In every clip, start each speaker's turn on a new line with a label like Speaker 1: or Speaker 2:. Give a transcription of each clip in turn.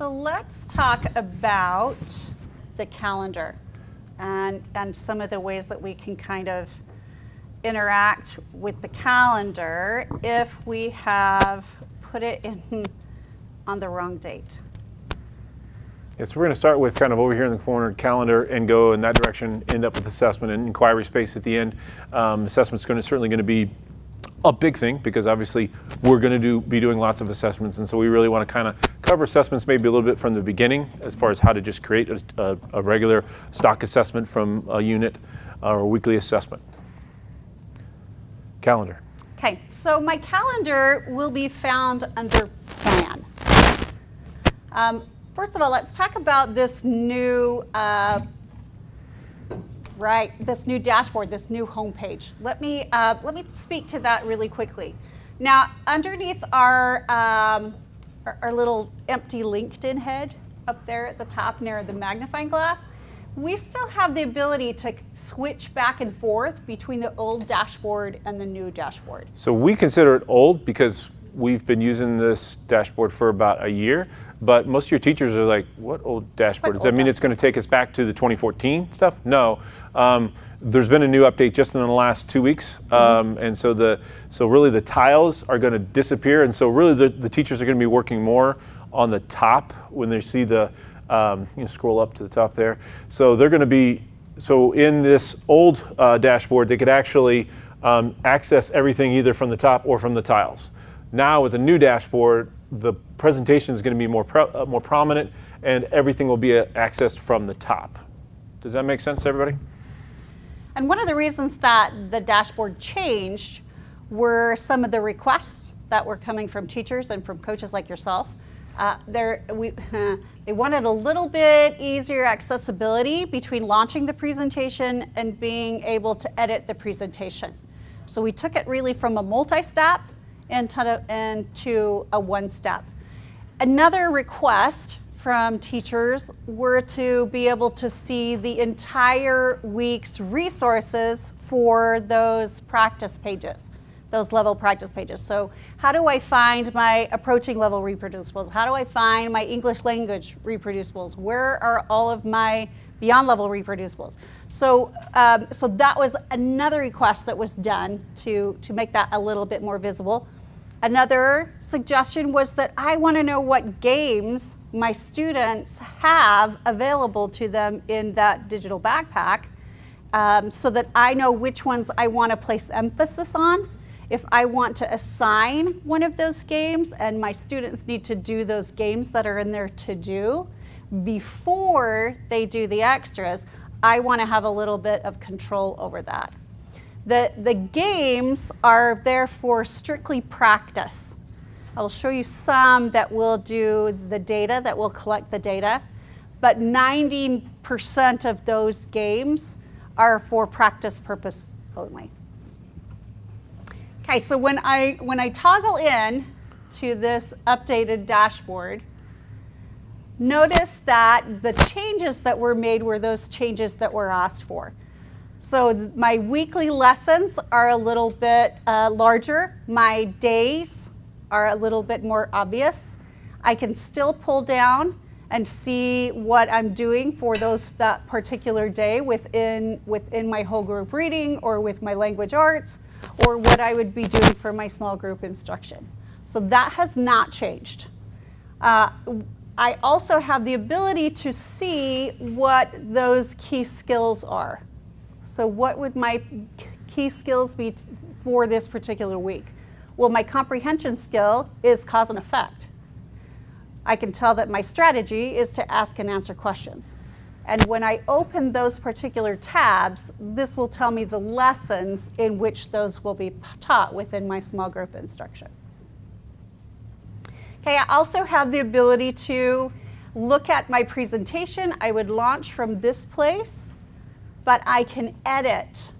Speaker 1: So let's talk about the calendar and some of the ways that we can kind of interact with the calendar if we have put it in on the wrong date.
Speaker 2: Yes, we're going to start with kind of over here in the corner calendar and go in that direction, end up with assessment and inquiry space at the end. Assessment's certainly going to be a big thing because obviously we're going to be doing lots of assessments, and so we really want to kind of cover assessments maybe a little bit from the beginning as far as how to just create a regular stock assessment from a unit or a weekly assessment. Calendar.
Speaker 1: Okay, so my calendar will be found under plan. First of all, let's talk about this new this new dashboard, this new homepage. Let me speak to that really quickly. Now, underneath our little empty LinkedIn head up there at the top near the magnifying glass, we still have the ability to switch back and forth between the old dashboard and the new dashboard.
Speaker 2: So we consider it old because we've been using this dashboard for about a year. But most of your teachers are like, what old dashboard? Does that mean it's going to take us back to the 2014 stuff? No. There's been a new update just in the last 2 weeks. And so really the tiles are going to disappear. And so really the teachers are going to be working more on the top when they see the, scroll up to the top there. So they're going to be, so in this old dashboard, they could actually access everything either from the top or from the tiles. Now with the new dashboard, the presentation is going to be more prominent, and everything will be accessed from the top. Does that make sense to everybody?
Speaker 1: And one of the reasons that the dashboard changed were some of the requests that were coming from teachers and from coaches like yourself. They wanted a little bit easier accessibility between launching the presentation and being able to edit the presentation. So we took it really from a multi-step into a one-step. Another request from teachers were to be able to see the entire week's resources for those practice pages, those level practice pages. So how do I find my approaching level reproducibles? How do I find my English language reproducibles? Where are all of my beyond level reproducibles? So that was another request that was done to make that a little bit more visible. Another suggestion was that I want to know what games my students have available to them in that digital backpack so that I know which ones I want to place emphasis on. If I want to assign one of those games and my students need to do those games that are in their to-do before they do the extras, I want to have a little bit of control over that. The games are there for strictly practice. I'll show you some that will do the data, that will collect the data, but 90% of those games are for practice purpose only. Okay, so when I toggle in to this updated dashboard, notice that the changes that were made were those changes that were asked for. So my weekly lessons are a little bit larger. My days are a little bit more obvious. I can still pull down and see what I'm doing for that particular day within my whole group reading or with my language arts or what I would be doing for my small group instruction. So that has not changed. I also have the ability to see what those key skills are. So what would my key skills be for this particular week? Well, my comprehension skill is cause and effect. I can tell that my strategy is to ask and answer questions. And when I open those particular tabs, this will tell me the lessons in which those will be taught within my small group instruction. Okay, I also have the ability to look at my presentation. I would launch from this place, but I can edit,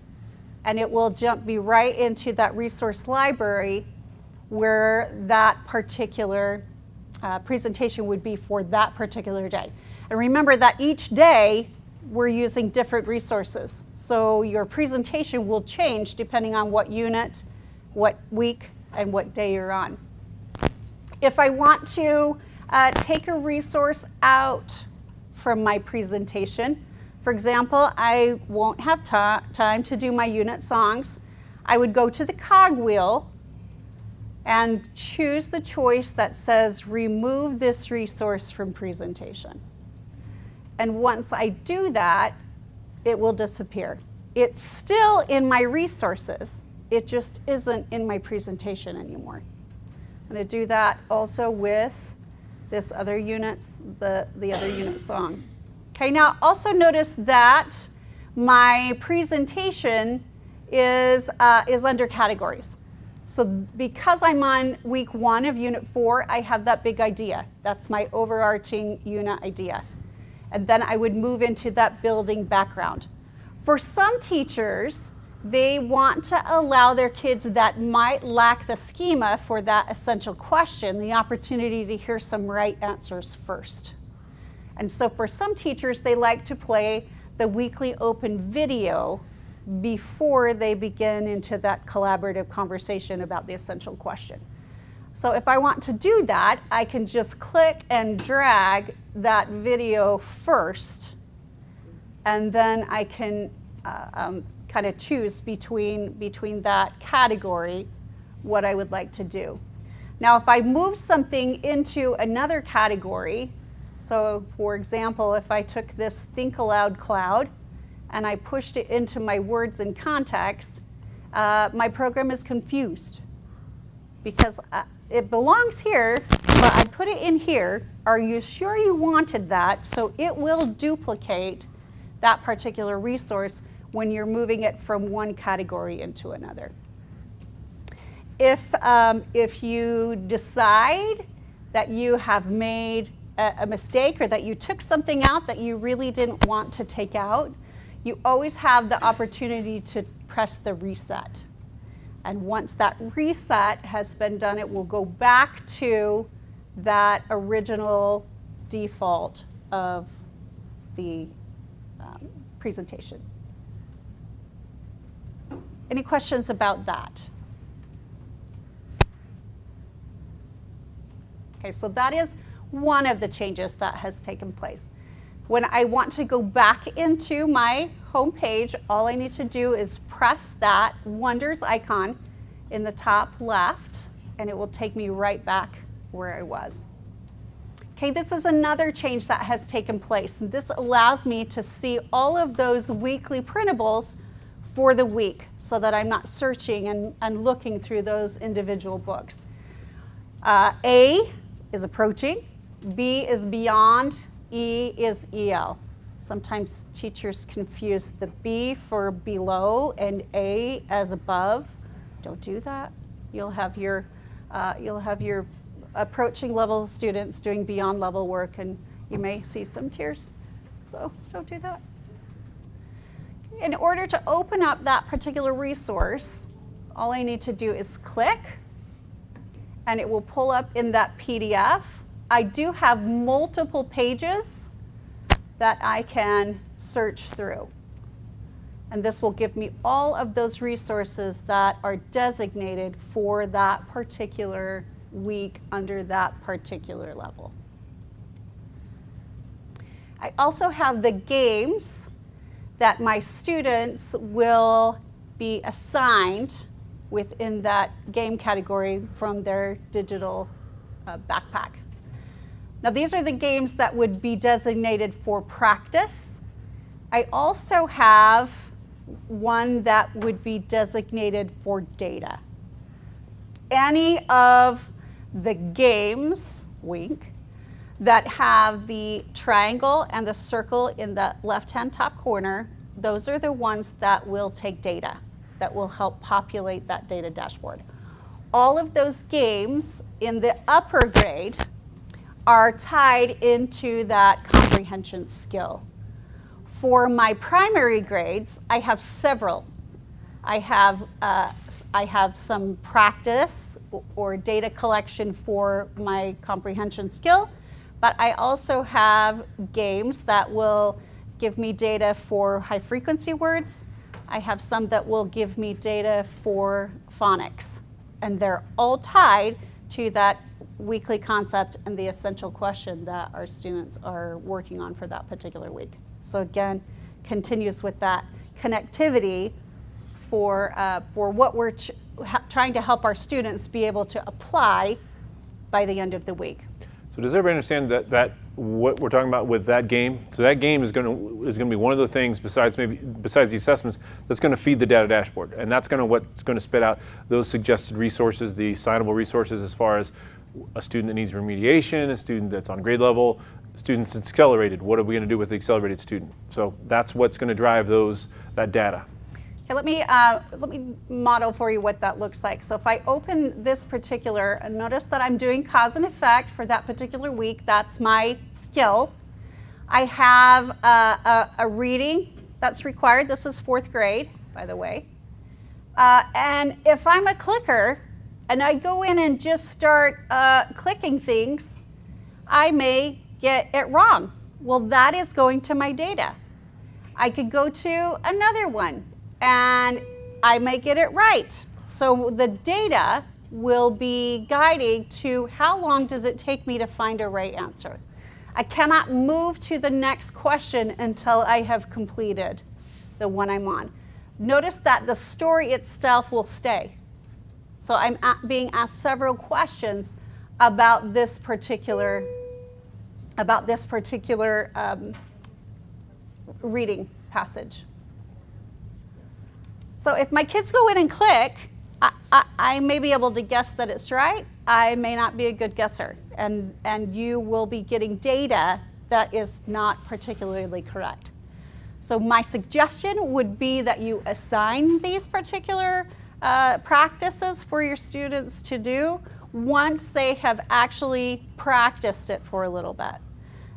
Speaker 1: and it will be right into that resource library where that particular presentation would be for that particular day. And remember that each day we're using different resources. So your presentation will change depending on what unit, what week, and what day you're on. If I want to take a resource out from my presentation. For example, I won't have time to do my unit songs. I would go to the cogwheel and choose the choice that says remove this resource from presentation. And once I do that, it will disappear. It's still in my resources. It just isn't in my presentation anymore. I'm going to do that also with this other units, the other unit song. Okay, now also notice that my presentation is under categories. So because I'm on week 1 of unit 4, I have that big idea. That's my overarching unit idea. And then I would move into that building background. For some teachers, they want to allow their kids that might lack the schema for that essential question the opportunity to hear some right answers first. And so for some teachers, they like to play the weekly open video before they begin into that collaborative conversation about the essential question. So if I want to do that, I can just click and drag that video first, and then I can kind of choose between that category what I would like to do. Now, if I move something into another category, so for example, if I took this Think Aloud cloud and I pushed it into my words and context, my program is confused because it belongs here, but I put it in here. Are you sure you wanted that? So it will duplicate that particular resource when you're moving it from one category into another. If you decide that you have made a mistake or that you took something out that you really didn't want to take out, you always have the opportunity to press the reset. And once that reset has been done, it will go back to that original default of the presentation. Any questions about that? Okay, so that is one of the changes that has taken place. When I want to go back into my home page, all I need to do is press that Wonders icon in the top left, and it will take me right back where I was. Okay, this is another change that has taken place. And this allows me to see all of those weekly printables for the week so that I'm not searching and looking through those individual books. A is approaching, B is beyond, E is EL. Sometimes teachers confuse the B for below and A as above. Don't do that. You'll have your approaching level students doing beyond level work, and you may see some tears. So don't do that. In order to open up that particular resource, all I need to do is click, and it will pull up in that PDF. I do have multiple pages that I can search through. And this will give me all of those resources that are designated for that particular week under that particular level. I also have the games that my students will be assigned within that game category from their digital backpack. Now, these are the games that would be designated for practice. I also have one that would be designated for data. Any of the games, wink, that have the triangle and the circle in the left-hand top corner, those are the ones that will take data, that will help populate that data dashboard. All of those games in the upper grade are tied into that comprehension skill. For my primary grades, I have several. I have some practice or data collection for my comprehension skill, but I also have games that will give me data for high frequency words. I have some that will give me data for phonics, and they're all tied to that weekly concept and the essential question that our students are working on for that particular week. So again, continues with that connectivity for what we're trying to help our students be able to apply by the end of the week.
Speaker 2: So does everybody understand that what we're talking about with that game? So that game is going to be one of the things besides the assessments that's going to feed the data dashboard, and that's what's going to spit out those suggested resources, the assignable resources as far as a student that needs remediation, a student that's on grade level, students that's accelerated. What are we going to do with the accelerated student? So that's what's going to drive that data.
Speaker 1: Okay, let me model for you what that looks like. So if I open this particular, notice that I'm doing cause and effect for that particular week. That's my skill. I have a reading that's required. This is 4th grade, by the way. And if I'm a clicker and I go in and just start clicking things, I may get it wrong. Well, that is going to my data. I could go to another one and I may get it right. So the data will be guiding to how long does it take me to find a right answer. I cannot move to the next question until I have completed the one I'm on. Notice that the story itself will stay. So I'm being asked several questions about this particular reading passage. So if my kids go in and click, I may be able to guess that it's right. I may not be a good guesser. And you will be getting data that is not particularly correct. So my suggestion would be that you assign these particular practices for your students to do once they have actually practiced it for a little bit.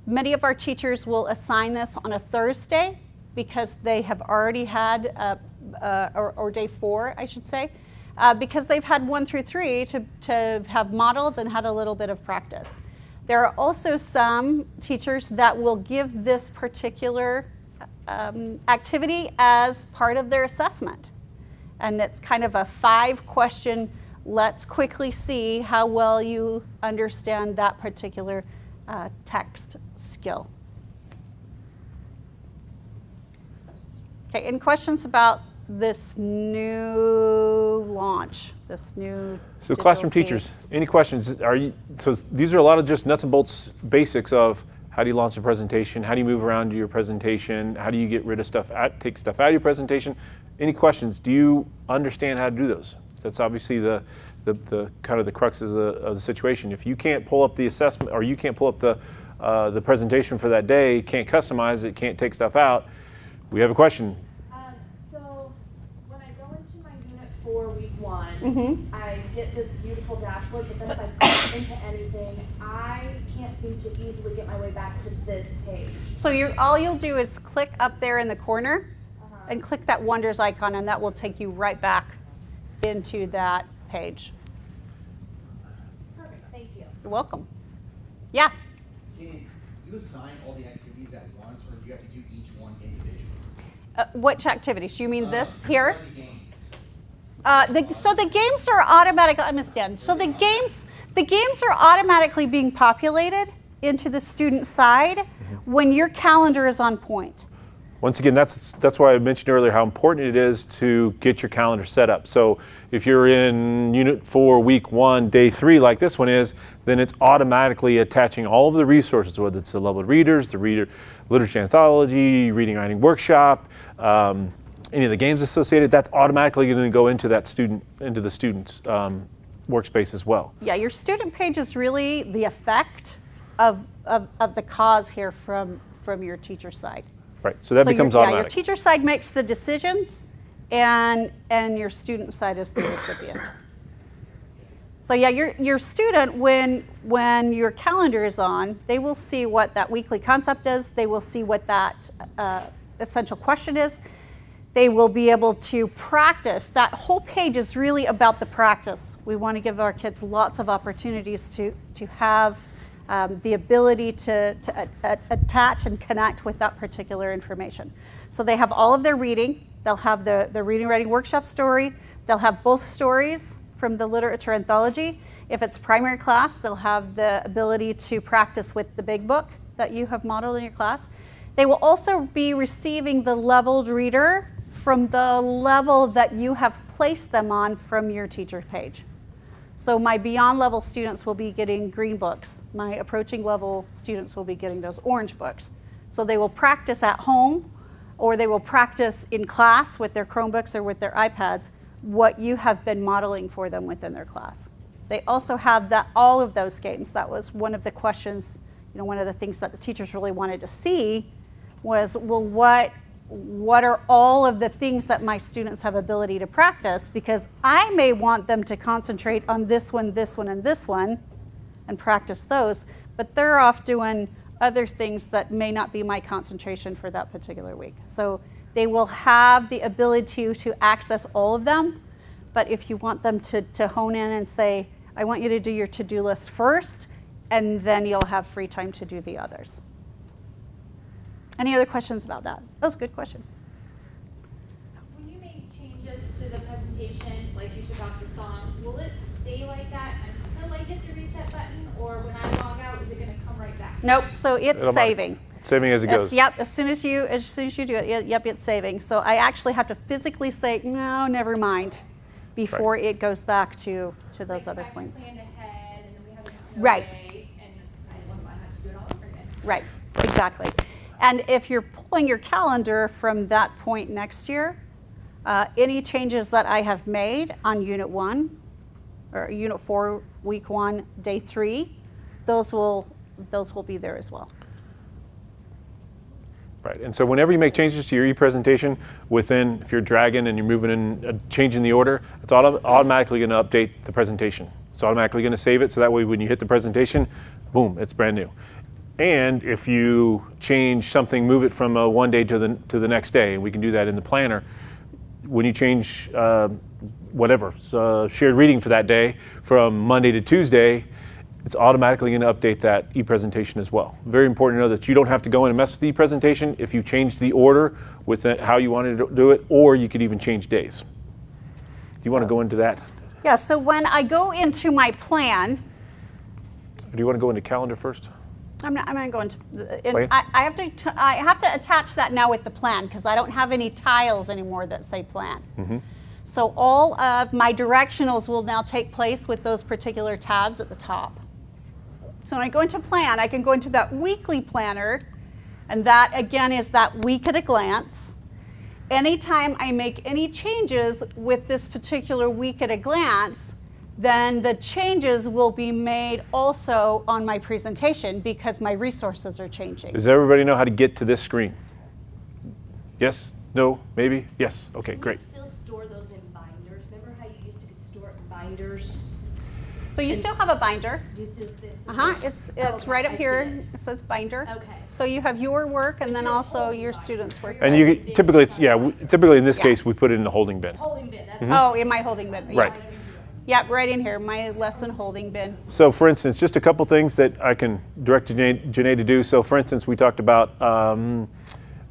Speaker 1: Many of our teachers will assign this on a Thursday because they have already had or day 4, I should say, because they've had 1 through 3 to have modeled and had a little bit of practice. There are also some teachers that will give this particular activity as part of their assessment. And it's kind of a 5-question, let's quickly see how well you understand that particular text skill. Okay, any questions about this new launch, this new
Speaker 2: So classroom
Speaker 1: digital
Speaker 2: teachers,
Speaker 1: piece?
Speaker 2: any questions? So these are a lot of just nuts and bolts basics of how do you launch a presentation, how do you move around your presentation, how do you get rid of stuff, take stuff out of your presentation. Any questions? Do you understand how to do those? That's obviously the kind of the crux of the situation. If you can't pull up the assessment or you can't pull up the presentation for that day, can't customize it, can't take stuff out, we have a question.
Speaker 3: So when I go into my unit 4 week 1, I get this beautiful dashboard, but then if I click into anything, I can't seem to easily get my way back to this page.
Speaker 1: So all you'll do is click up there in the corner and click that Wonders icon, and that will take you right back into that page.
Speaker 3: Perfect, thank you.
Speaker 1: You're welcome. Yeah.
Speaker 4: Can you assign all the activities at once, or do you have to do each one individually?
Speaker 1: Which activities? Do you mean this here?
Speaker 4: Like the games.
Speaker 1: So the games are automatic. I understand. So the games are automatically being populated into the student side when your calendar is on point.
Speaker 2: Once again, that's why I mentioned earlier how important it is to get your calendar set up. So if you're in Unit 4, Week 1, Day 3, like this one is, then it's automatically attaching all of the resources, whether it's the leveled readers, the literature anthology, reading writing workshop, any of the games associated. That's automatically going to go into the student's workspace as well.
Speaker 1: Yeah, your student page is really the effect of the cause here from your teacher side.
Speaker 2: Right, so that becomes automatic.
Speaker 1: Your teacher side makes the decisions, and your student side is the recipient. So yeah, your student, when your calendar is on, they will see what that weekly concept is. They will see what that essential question is. They will be able to practice. That whole page is really about the practice. We want to give our kids lots of opportunities to have the ability to attach and connect with that particular information. So they have all of their reading. They'll have the reading writing workshop story. They'll have both stories from the literature anthology, If it's primary class, they'll have the ability to practice with the big book that you have modeled in your class. They will also be receiving the leveled reader from the level that you have placed them on from your teacher's page. So my beyond level students will be getting green books. My approaching level students will be getting those orange books. So they will practice at home, or they will practice in class with their Chromebooks or with their iPads what you have been modeling for them within their class. They also have all of those games. That was one of the questions, one of the things that the teachers really wanted to see was, well, what are all of the things that my students have ability to practice? Because I may want them to concentrate on this one, and this one, and practice those, but they're off doing other things that may not be my concentration for that particular week. So they will have the ability to access all of them, but if you want them to hone in and say, I want you to do your to-do list first, and then you'll have free time to do the others. Any other questions about that? That was a good question.
Speaker 5: When you make changes to the presentation, like you took off the song, will it stay like that until I hit the reset button, or when I log out, is it going to come right back?
Speaker 1: Nope. So it's
Speaker 2: It'll
Speaker 1: saving.
Speaker 2: Saving as it goes.
Speaker 1: Yep. As soon as you do it, yep, it's saving. So I actually have to physically say no, never mind, before it goes back to those other points.
Speaker 5: Planned ahead, and then we have a snow
Speaker 1: Right.
Speaker 5: day, and I want to have to do it all over again.
Speaker 1: Right. Exactly. And if you're pulling your calendar from that point next year, any changes that I have made on Unit 1 or Unit 4, Week 1, Day 3, those will be there as well.
Speaker 2: Right, and so whenever you make changes to your e-presentation within, if you're dragging and you're moving in, changing the order, it's automatically going to update the presentation. It's automatically going to save it, so that way when you hit the presentation, boom, it's brand new. And if you change something, move it from one day to the next day, and we can do that in the planner. When you change shared reading for that day from Monday to Tuesday, it's automatically going to update that e-presentation as well. Very important to know that you don't have to go in and mess with the e-presentation if you change the order with how you wanted to do it, or you could even change days. Do you want to go into that?
Speaker 1: Yeah, so when I go into my plan,
Speaker 2: Do you want to go into calendar first?
Speaker 1: I'm going to go into.
Speaker 2: Wait.
Speaker 1: I have to attach that now with the plan because I don't have any tiles anymore that say plan.
Speaker 2: Mm-hmm.
Speaker 1: So all of my directionals will now take place with those particular tabs at the top. So when I go into plan, I can go into that weekly planner, and that again is that week at a glance. Anytime I make any changes with this particular week at a glance, then the changes will be made also on my presentation because my resources are changing.
Speaker 2: Does everybody know how to get to this screen? Yes? No? Maybe? Yes? Okay, great.
Speaker 3: Do you still store those in binders? Remember how you used to store it in binders?
Speaker 1: So you still have a binder.
Speaker 3: Do you still this?
Speaker 1: It's
Speaker 3: Okay,
Speaker 1: right up
Speaker 3: I see
Speaker 1: here.
Speaker 3: it.
Speaker 1: It says binder.
Speaker 3: Okay.
Speaker 1: So you have your work and
Speaker 3: But
Speaker 1: then
Speaker 3: your
Speaker 1: also
Speaker 3: whole
Speaker 1: your
Speaker 3: binder.
Speaker 1: students' work.
Speaker 2: And you typically, typically in this
Speaker 1: Yeah.
Speaker 2: case, we put it in the holding bin.
Speaker 3: Holding bin, that's
Speaker 1: Oh, in my holding bin. Yeah.
Speaker 2: Right.
Speaker 1: Yep, right in here, my lesson holding bin.
Speaker 2: So for instance, just a couple things that I can direct Janae to do. So for instance, we talked about,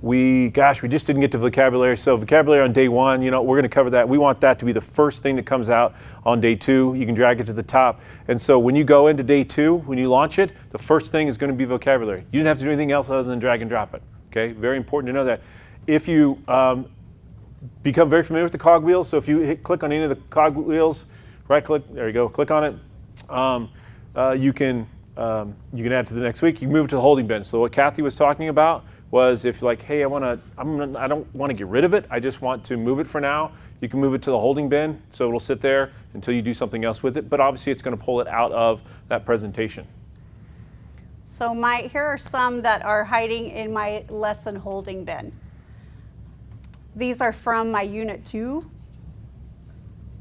Speaker 2: we just didn't get to vocabulary. So vocabulary on day 1, we're going to cover that. We want that to be the first thing that comes out on day 2. You can drag it to the top. And so when you go into day 2, when you launch it, the first thing is going to be vocabulary. You didn't have to do anything else other than drag and drop it. Okay, very important to know that. If you become very familiar with the cogwheels, so if you click on any of the cogwheels, right click, there you go, click on it. You can add to the next week. You move to the holding bin. So what Kathy was talking about was if like, hey, I don't want to get rid of it. I just want to move it for now. You can move it to the holding bin, so it'll sit there until you do something else with it. But obviously, it's going to pull it out of that presentation.
Speaker 1: So here are some that are hiding in my lesson holding bin. These are from my Unit 2.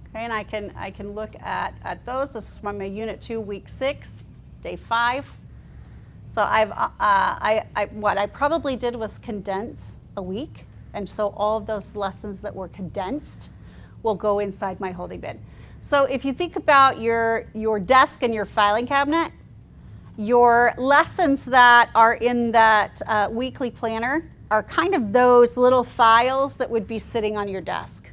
Speaker 1: Okay, and I can look at those. This is from my Unit 2, Week 6, Day 5. So what I probably did was condense a week, and so all of those lessons that were condensed will go inside my holding bin. So if you think about your desk and your filing cabinet, your lessons that are in that weekly planner are kind of those little files that would be sitting on your desk.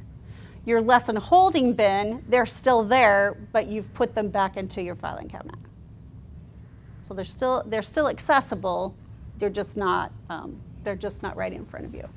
Speaker 1: Your lesson holding bin, they're still there, but you've put them back into your filing cabinet. So they're still accessible. They're just not right in front of you.